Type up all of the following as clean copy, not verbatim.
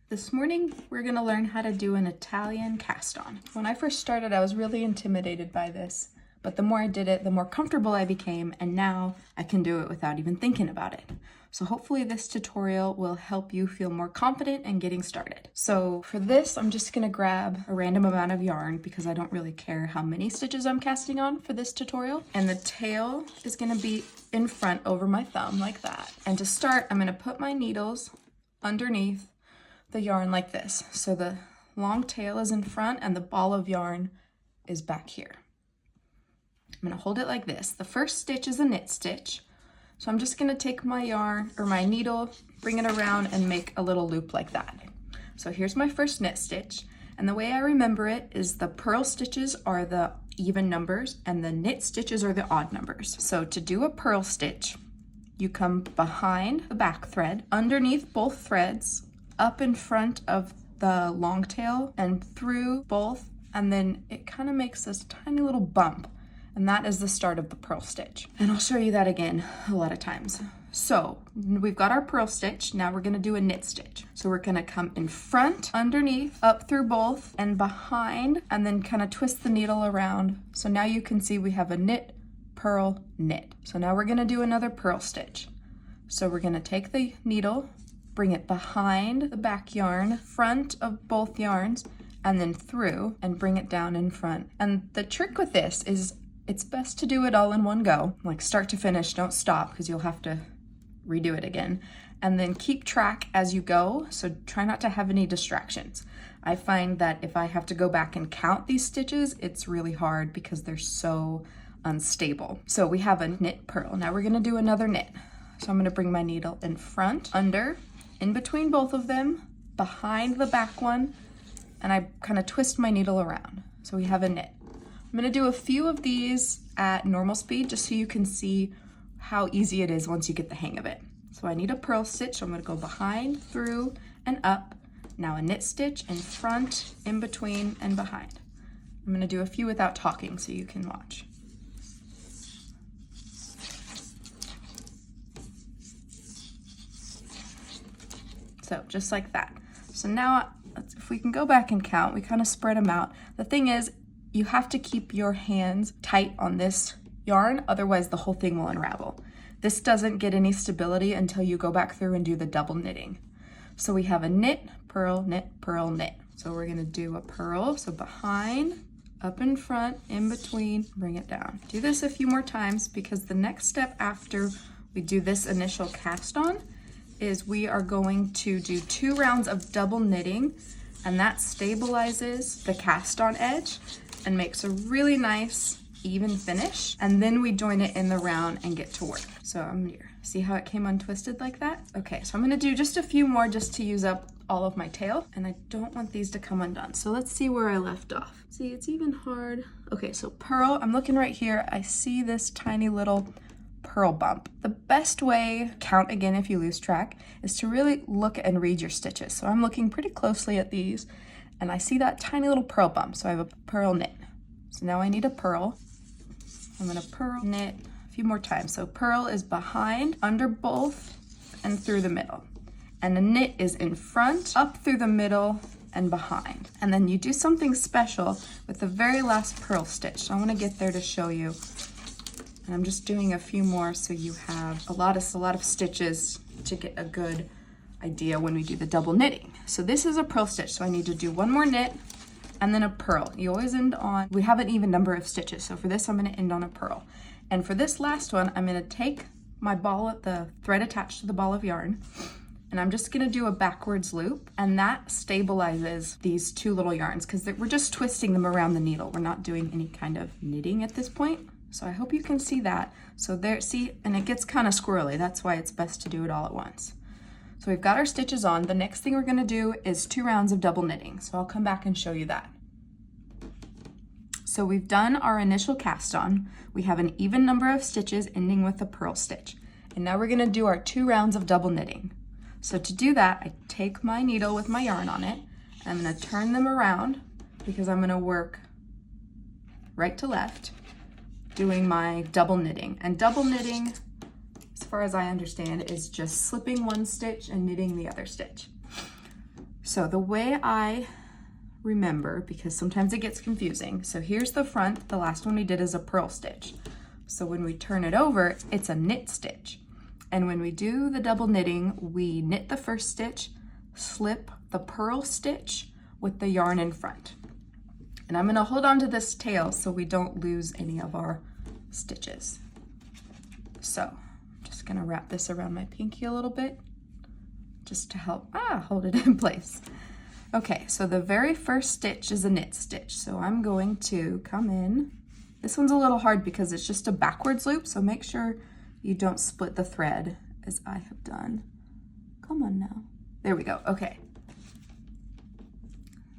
This morning, we're gonna learn how to do an Italian cast on. When I first started, I was really intimidated by this, but the more I did it, the more comfortable I became, and now I can do it without even thinking about it. So hopefully this tutorial will help you feel more confident in getting started. So for this, I'm just gonna grab a random amount of yarn because I don't really care how many stitches I'm casting on for this tutorial. And the tail is gonna be in front over my thumb like that. And to start, I'm gonna put my needles underneath the yarn like this. So the long tail is in front and the ball of yarn is back here. I'm gonna hold it like this. The first stitch is a knit stitch. So I'm just gonna take my yarn or my needle, bring it around and make a little loop like that. So here's my first knit stitch. And the way I remember it is the purl stitches are the even numbers and the knit stitches are the odd numbers. So to do a purl stitch, you come behind the back thread, underneath both threads, up in front of the long tail and through both, and then it kind of makes this tiny little bump, and that is the start of the purl stitch. And I'll show you that again a lot of times. So we've got our purl stitch, now we're gonna do a knit stitch. So we're gonna come in front, underneath, up through both, and behind, and then kind of twist the needle around. So now you can see we have a knit, purl, knit. So now we're gonna do another purl stitch. So we're gonna take the needle, bring it behind the back yarn, front of both yarns, and then through, and bring it down in front. And the trick with this is it's best to do it all in one go, like start to finish, don't stop, because you'll have to redo it again. And then keep track as you go, so try not to have any distractions. I find that if I have to go back and count these stitches, it's really hard because they're so unstable. So we have a knit purl. Now we're gonna do another knit. So I'm gonna bring my needle in front, under, in between both of them, behind the back one, and I kind of twist my needle around. So we have a knit. I'm gonna do a few of these at normal speed just so you can see how easy it is once you get the hang of it. So I need a purl stitch, so I'm gonna go behind, through, and up. Now a knit stitch in front, in between, and behind. I'm gonna do a few without talking so you can watch. So just like that. So now if we can go back and count, we kind of spread them out. The thing is, you have to keep your hands tight on this yarn, otherwise the whole thing will unravel. This doesn't get any stability until you go back through and do the double knitting. So we have a knit, purl, knit, purl, knit. So we're gonna do a purl, so behind, up in front, in between, bring it down. Do this a few more times because the next step after we do this initial cast on is we are going to do 2 rounds of double knitting, and that stabilizes the cast on edge and makes a really nice even finish. And then we join it in the round and get to work. So I'm here. See how it came untwisted like that? Okay, so I'm gonna do just a few more just to use up all of my tail, and I don't want these to come undone. So let's see where I left off. See, it's even hard. Okay, so purl, I'm looking right here. I see this tiny little purl bump. The best way, count again if you lose track, is to really look and read your stitches. So I'm looking pretty closely at these and I see that tiny little purl bump. So I have a purl knit. So now I need a purl. I'm gonna purl knit a few more times. So purl is behind, under both, and through the middle. And a knit is in front, up through the middle, and behind. And then you do something special with the very last purl stitch. So I wanna get there to show you. And I'm just doing a few more so you have a lot of stitches to get a good idea when we do the double knitting. So this is a purl stitch, so I need to do one more knit and then a purl. You always end on, we have an even number of stitches, so for this I'm gonna end on a purl. And for this last one, I'm gonna take my ball, the thread attached to the ball of yarn, and I'm just gonna do a backwards loop, and that stabilizes these 2 little yarns because we're just twisting them around the needle. We're not doing any kind of knitting at this point. So I hope you can see that. So there, see, and it gets kind of squirrely. That's why it's best to do it all at once. So we've got our stitches on. The next thing we're gonna do is 2 rounds of double knitting. So I'll come back and show you that. So we've done our initial cast on. We have an even number of stitches ending with a purl stitch. And now we're gonna do our 2 rounds of double knitting. So to do that, I take my needle with my yarn on it, and I'm gonna turn them around because I'm gonna work right to left, doing my double knitting. And double knitting, as far as I understand, is just slipping one stitch and knitting the other stitch. So the way I remember, because sometimes it gets confusing, so here's the front. The last one we did is a purl stitch. So when we turn it over, it's a knit stitch. And when we do the double knitting, we knit the first stitch, slip the purl stitch with the yarn in front. And I'm gonna hold on to this tail so we don't lose any of our stitches. So I'm just gonna wrap this around my pinky a little bit just to help hold it in place. Okay, so the very first stitch is a knit stitch. So I'm going to come in. This one's a little hard because it's just a backwards loop, so make sure you don't split the thread as I have done. Come on now. There we go, okay.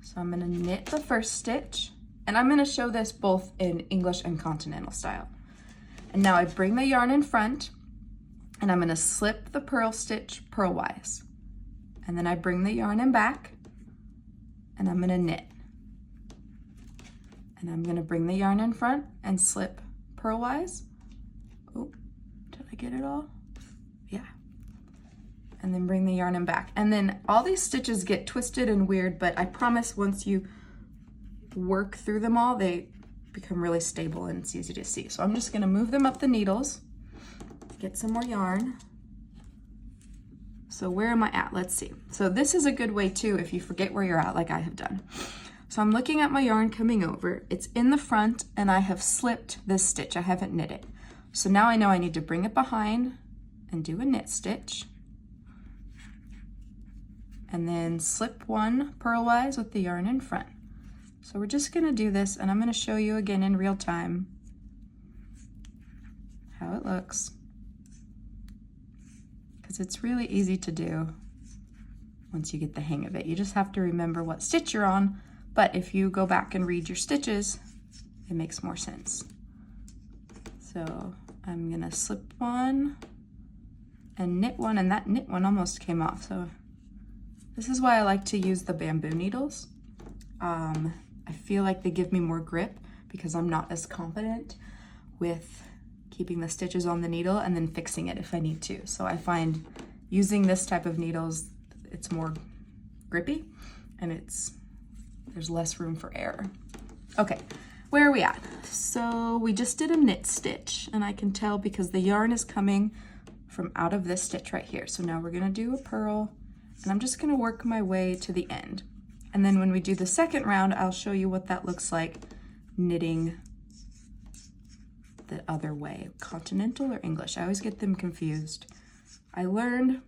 So I'm gonna knit the first stitch, and I'm gonna show this both in English and continental style. And now I bring the yarn in front, and I'm gonna slip the purl stitch purlwise. And then I bring the yarn in back, and I'm gonna knit. And I'm gonna bring the yarn in front and slip purlwise. Oh, did I get it all? Yeah. And then bring the yarn in back. And then all these stitches get twisted and weird, but I promise once you work through them all, they become really stable and it's easy to see. So I'm just gonna move them up the needles, get some more yarn. So where am I at? Let's see. So this is a good way too if you forget where you're at like I have done. So I'm looking at my yarn coming over. It's in the front and I have slipped this stitch. I haven't knit it. So now I know I need to bring it behind and do a knit stitch. And then slip one purlwise with the yarn in front. So we're just gonna do this and I'm gonna show you again in real time how it looks. Because it's really easy to do once you get the hang of it. You just have to remember what stitch you're on, but if you go back and read your stitches, it makes more sense. So I'm gonna slip one and knit one, and that knit one almost came off. So this is why I like to use the bamboo needles. I feel like they give me more grip because I'm not as confident with keeping the stitches on the needle and then fixing it if I need to. So I find using this type of needles, it's more grippy and there's less room for error. Okay, where are we at? So we just did a knit stitch and I can tell because the yarn is coming from out of this stitch right here. So now we're gonna do a purl and I'm just gonna work my way to the end. And then when we do the second round, I'll show you what that looks like knitting the other way, continental or English. I always get them confused. I learned,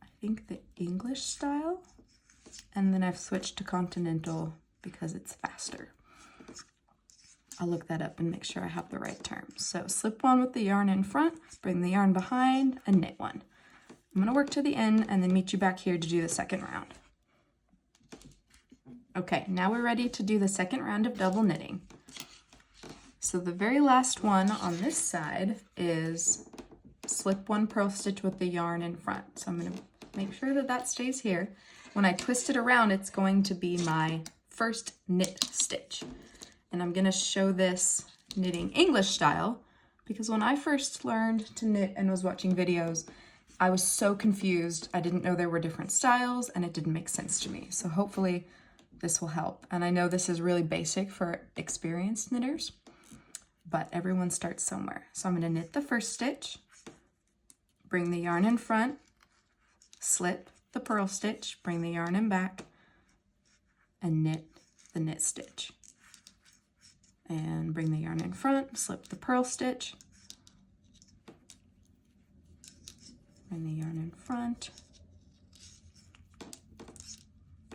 I think, the English style, and then I've switched to continental because it's faster. I'll look that up and make sure I have the right terms. So slip one with the yarn in front, bring the yarn behind, and knit one. I'm gonna work to the end and then meet you back here to do the second round. Okay, now we're ready to do the second round of double knitting. So the very last one on this side is slip one purl stitch with the yarn in front. So I'm gonna make sure that that stays here. When I twist it around, it's going to be my first knit stitch. And I'm gonna show this knitting English style because when I first learned to knit and was watching videos, I was so confused. I didn't know there were different styles and it didn't make sense to me. So hopefully this will help. And I know this is really basic for experienced knitters, but everyone starts somewhere. So I'm gonna knit the first stitch, bring the yarn in front, slip the purl stitch, bring the yarn in back, and knit the knit stitch. And bring the yarn in front, slip the purl stitch, bring the yarn in front,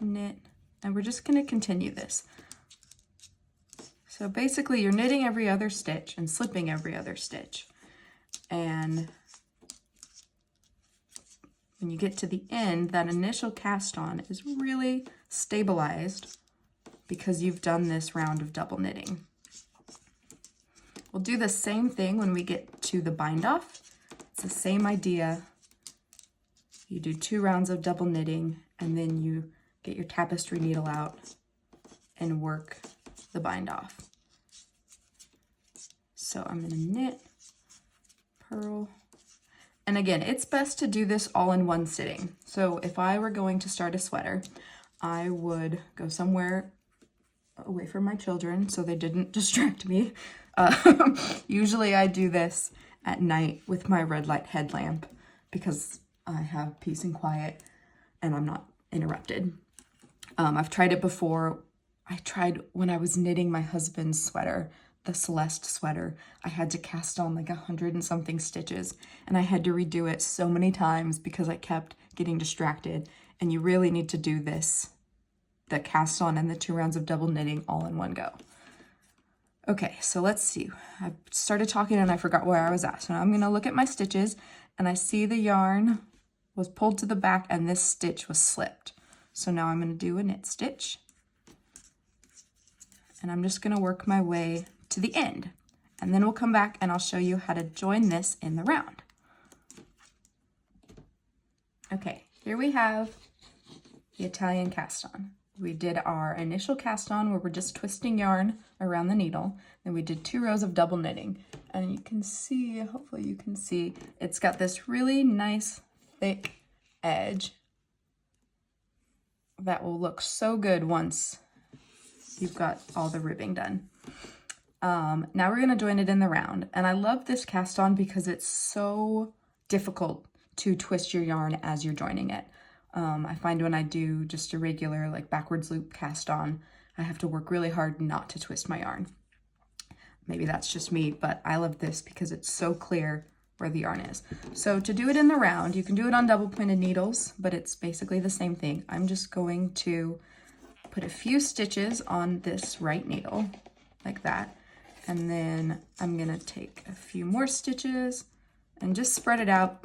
knit, and we're just gonna continue this. So basically you're knitting every other stitch and slipping every other stitch. And when you get to the end, that initial cast on is really stabilized because you've done this round of double knitting. We'll do the same thing when we get to the bind off. It's the same idea. You do 2 rounds of double knitting and then you get your tapestry needle out and work the bind off. So I'm gonna knit, purl, And again, it's best to do this all in one sitting. So if I were going to start a sweater, I would go somewhere away from my children so they didn't distract me. Usually I do this at night with my red light headlamp because I have peace and quiet and I'm not interrupted. I've tried it before. I tried when I was knitting my husband's sweater, the Celeste sweater. I had to cast on like 100 and something stitches, and I had to redo it so many times because I kept getting distracted. And you really need to do this, the cast on and the 2 rounds of double knitting all in one go. Okay, so let's see. I started talking and I forgot where I was at. So now I'm gonna look at my stitches and I see the yarn was pulled to the back and this stitch was slipped. So now I'm gonna do a knit stitch. And I'm just gonna work my way to the end. And then we'll come back and I'll show you how to join this in the round. Okay, here we have the Italian cast on. We did our initial cast on where we're just twisting yarn around the needle. Then we did 2 rows of double knitting. And you can see, hopefully you can see, it's got this really nice thick edge that will look so good once you've got all the ribbing done. Now we're gonna join it in the round. And I love this cast on because it's so difficult to twist your yarn as you're joining it. I find when I do just a regular like backwards loop cast on, I have to work really hard not to twist my yarn. Maybe that's just me, but I love this because it's so clear where the yarn is. So to do it in the round, you can do it on double pointed needles, but it's basically the same thing. I'm just going to put a few stitches on this right needle like that. And then I'm gonna take a few more stitches and just spread it out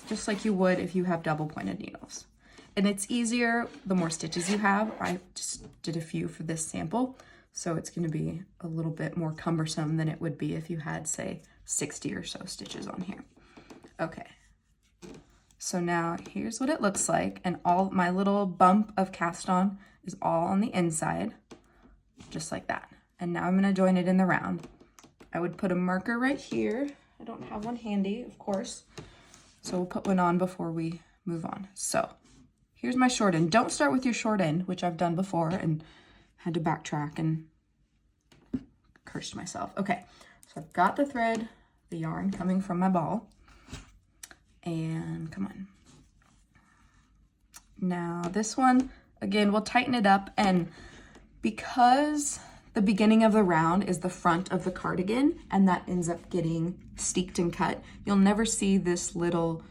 just like you would if you have double pointed needles. And it's easier the more stitches you have. I just did a few for this sample, so it's gonna be a little bit more cumbersome than it would be if you had, say, 60 or so stitches on here. Okay, so now here's what it looks like, and all my little bump of cast on is all on the inside, just like that. And now I'm gonna join it in the round. I would put a marker right here. I don't have one handy, of course, so we'll put one on before we move on. So here's my short end. Don't start with your short end, which I've done before and had to backtrack and cursed myself. Okay, so I've got the thread, the yarn coming from my ball, and come on. Now this one, again, we'll tighten it up, and because the beginning of the round is the front of the cardigan and that ends up getting steeked and cut, you'll never see this little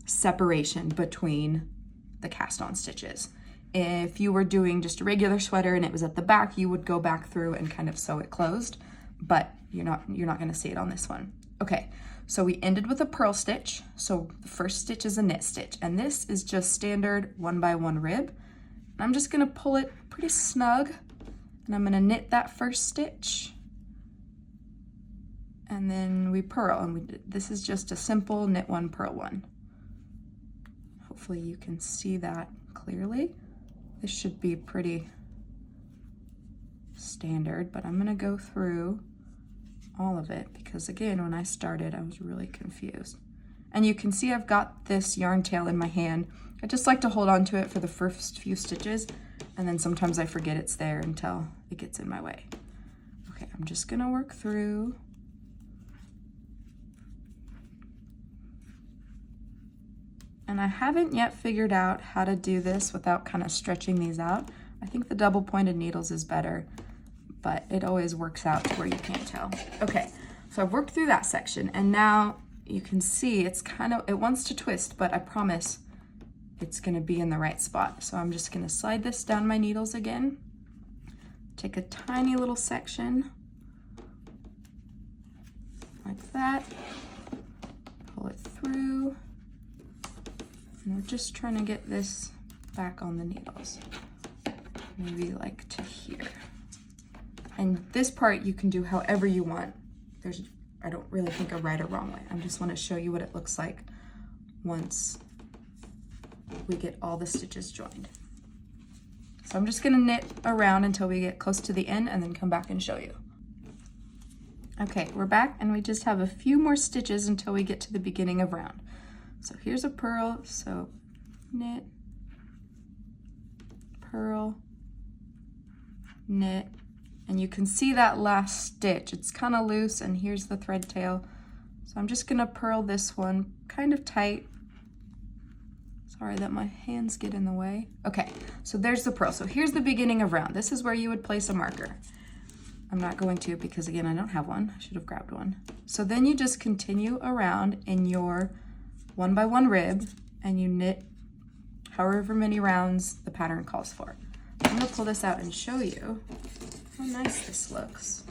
separation between the cast on stitches. If you were doing just a regular sweater and it was at the back, you would go back through and kind of sew it closed, but you're not going to see it on this one. Okay, so we ended with a purl stitch. So the first stitch is a knit stitch, and this is just standard 1x1 rib. And I'm just going to pull it pretty snug, and I'm going to knit that first stitch, and then we purl, and this is just a simple knit 1, purl 1. Hopefully you can see that clearly. This should be pretty standard, but I'm gonna go through all of it because again, when I started, I was really confused. And you can see I've got this yarn tail in my hand. I just like to hold on to it for the first few stitches, and then sometimes I forget it's there until it gets in my way. Okay, I'm just gonna work through. And I haven't yet figured out how to do this without kind of stretching these out. I think the double pointed needles is better, but it always works out to where you can't tell. Okay, so I've worked through that section, and now you can see it's it wants to twist, but I promise it's gonna be in the right spot. So I'm just gonna slide this down my needles again, take a tiny little section like that, pull it through. And we're just trying to get this back on the needles, maybe like to here. And this part you can do however you want. I don't really think a right or wrong way. I just want to show you what it looks like once we get all the stitches joined. So I'm just gonna knit around until we get close to the end and then come back and show you. Okay, we're back and we just have a few more stitches until we get to the beginning of round. So here's a purl, so knit, purl, knit, and you can see that last stitch. It's kind of loose, and here's the thread tail. So I'm just gonna purl this one kind of tight. Sorry that my hands get in the way. Okay, so there's the purl. So here's the beginning of round. This is where you would place a marker. I'm not going to because again, I don't have one. I should have grabbed one. So then you just continue around in your 1x1 rib and you knit however many rounds the pattern calls for. I'm gonna pull this out and show you how nice this looks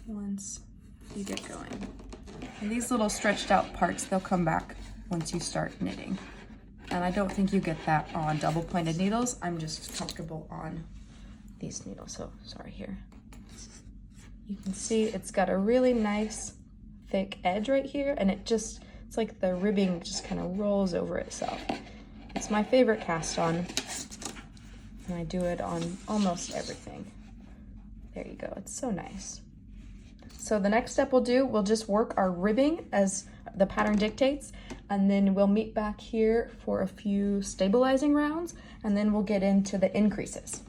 once you get going. And these little stretched out parts, they'll come back once you start knitting. And I don't think you get that on double pointed needles. I'm just comfortable on these needles. So sorry here. You can see it's got a really nice thick edge right here, and it's like the ribbing just kind of rolls over itself. It's my favorite cast on, and I do it on almost everything. There you go, it's so nice. So the next step we'll just work our ribbing as the pattern dictates, and then we'll meet back here for a few stabilizing rounds, and then we'll get into the increases.